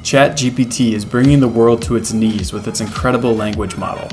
ChatGPT is bringing the world to its knees with its incredible language model.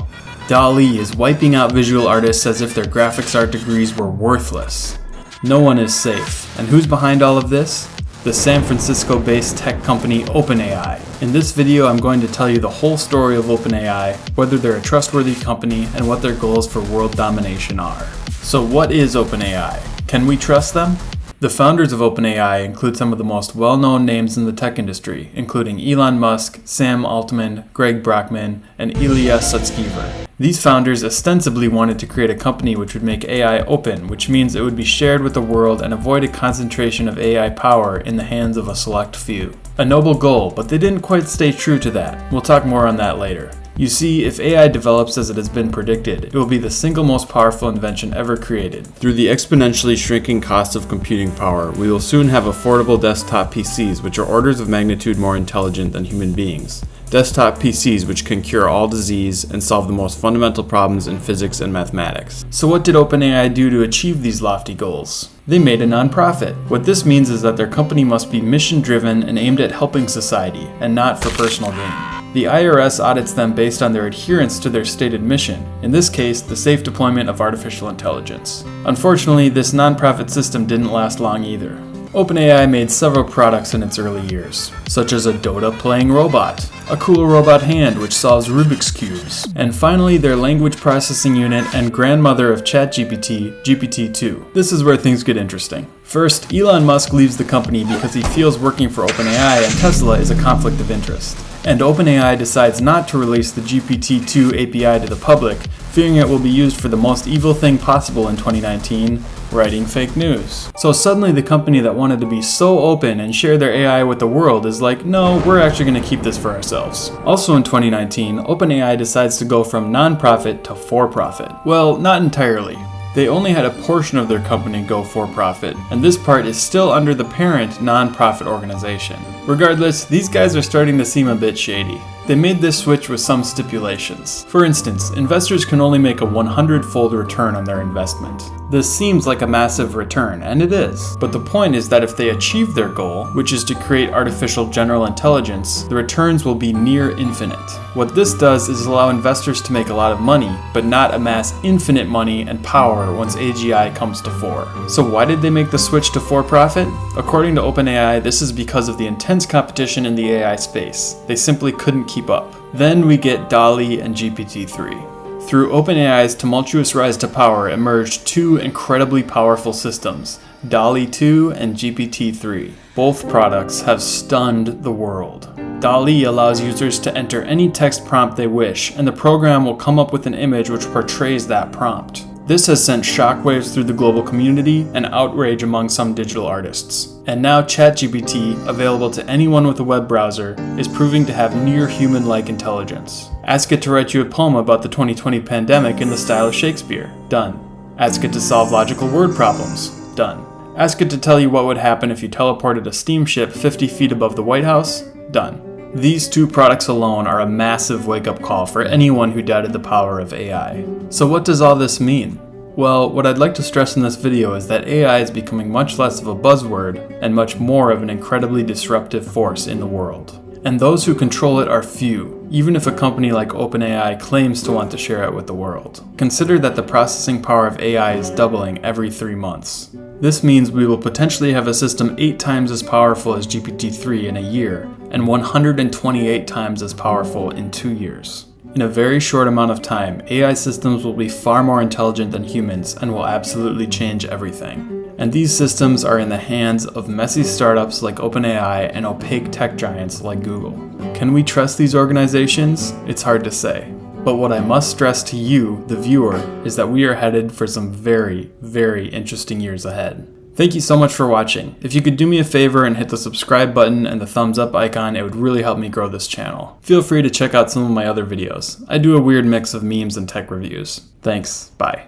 Dall-E is wiping out visual artists as if their graphics art degrees were worthless. No one is safe. And who's behind all of this? The San Francisco-based tech company OpenAI. In this video, I'm going to tell you the whole story of OpenAI, whether they're a trustworthy company, and what their goals for world domination are. So what is OpenAI? Can we trust them? The founders of OpenAI include some of the most well-known names in the tech industry, including Elon Musk, Sam Altman, Greg Brockman, and Ilya Sutskever. These founders ostensibly wanted to create a company which would make AI open, which means it would be shared with the world and avoid a concentration of AI power in the hands of a select few. A noble goal, but they didn't quite stay true to that. We'll talk more on that later. You see, if AI develops as it has been predicted, it will be the single most powerful invention ever created. Through the exponentially shrinking cost of computing power, we will soon have affordable desktop PCs which are orders of magnitude more intelligent than human beings. Desktop PCs which can cure all disease and solve the most fundamental problems in physics and mathematics. So what did OpenAI do to achieve these lofty goals? They made a nonprofit. What this means is that their company must be mission-driven and aimed at helping society, and not for personal gain. The IRS audits them based on their adherence to their stated mission, in this case, the safe deployment of artificial intelligence. Unfortunately, this nonprofit system didn't last long either. OpenAI made several products in its early years, such as a Dota-playing robot, a cool robot hand which solves Rubik's Cubes, and finally their language processing unit and grandmother of ChatGPT, GPT-2. This is where things get interesting. First, Elon Musk leaves the company because he feels working for OpenAI and Tesla is a conflict of interest. And OpenAI decides not to release the GPT-2 API to the public, fearing it will be used for the most evil thing possible in 2019, writing fake news. So suddenly the company that wanted to be so open and share their AI with the world is like, no, we're actually going to keep this for ourselves. Also in 2019, OpenAI decides to go from non-profit to for-profit. Well, not entirely. They only had a portion of their company go for-profit, and this part is still under the parent non-profit organization. Regardless, these guys are starting to seem a bit shady. They made this switch with some stipulations. For instance, investors can only make a 100-fold return on their investment. This seems like a massive return, and it is. But the point is that if they achieve their goal, which is to create artificial general intelligence, the returns will be near infinite. What this does is allow investors to make a lot of money, but not amass infinite money and power once AGI comes to fore. So why did they make the switch to for-profit? According to OpenAI, this is because of the intense competition in the AI space. They simply couldn't keep up. Then we get Dall-E and GPT-3. Through OpenAI's tumultuous rise to power emerged two incredibly powerful systems, Dall-E 2 and GPT-3. Both products have stunned the world. Dall-E allows users to enter any text prompt they wish, and the program will come up with an image which portrays that prompt. This has sent shockwaves through the global community and outrage among some digital artists. And now ChatGPT, available to anyone with a web browser, is proving to have near human-like intelligence. Ask it to write you a poem about the 2020 pandemic in the style of Shakespeare. Done. Ask it to solve logical word problems. Done. Ask it to tell you what would happen if you teleported a steamship 50 feet above the White House. Done. These two products alone are a massive wake-up call for anyone who doubted the power of AI. So what does all this mean? Well, what I'd like to stress in this video is that AI is becoming much less of a buzzword and much more of an incredibly disruptive force in the world. And those who control it are few, even if a company like OpenAI claims to want to share it with the world. Consider that the processing power of AI is doubling every 3 months. This means we will potentially have a system 8 times as powerful as GPT-3 in a year, and 128 times as powerful in 2 years. In a very short amount of time, AI systems will be far more intelligent than humans and will absolutely change everything. And these systems are in the hands of messy startups like OpenAI and opaque tech giants like Google. Can we trust these organizations? It's hard to say. But what I must stress to you, the viewer, is that we are headed for some very, very interesting years ahead. Thank you so much for watching. If you could do me a favor and hit the subscribe button and the thumbs up icon, it would really help me grow this channel. Feel free to check out some of my other videos. I do a weird mix of memes and tech reviews. Thanks, bye.